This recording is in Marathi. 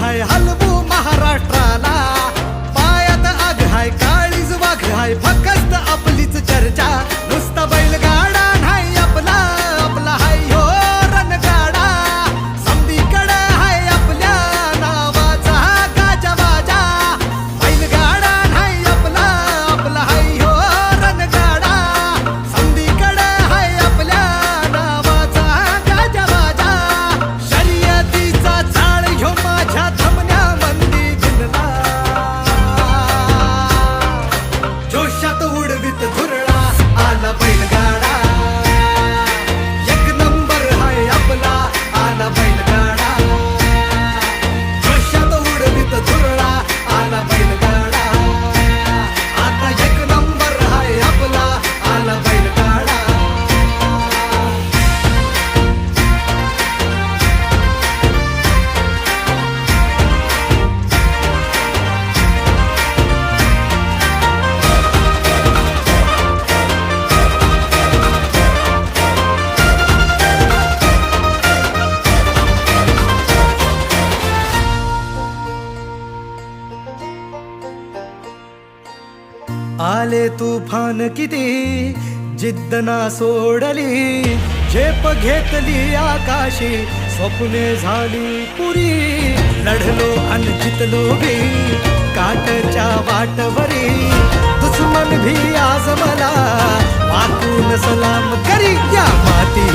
हाय हलवू महाराष्ट्राला, पायात आग हाय काळीज वाघ हाय, फक्त आपलीच चर्चा, नुसता बैलगाडा नाही आपला, आपला हाय ह्यो रणगाडा, समदीकडे हाय आपल्या नावाचा गाजावाजा, बैलगाडा नाही आपला, आपला हाय ह्यो रणगाडा, समदीकडे हाय आपल्या नावाचा गाजावाजा, शर्यतीचा झाळ ह्यो माझ्या धमन्यामंदी भिनला, जोशात उडवीत धुरळा आला बैलगाडा, एक नंबर हाय आपला आला बैलगाडा, जोशात उडवीत धुरळा आला बैलगाडा, आता एक नंबर हाय आपला आला बैलगाडा. आले तुफान किती जिद्द ना सोडली, झेप घेतली आकाशी, स्वप्ने झाली पुरी, लढलो अन जितलो बी काटच्या वाटवरी, दुश्मन भी आज मला वाकून सलाम करी, या माती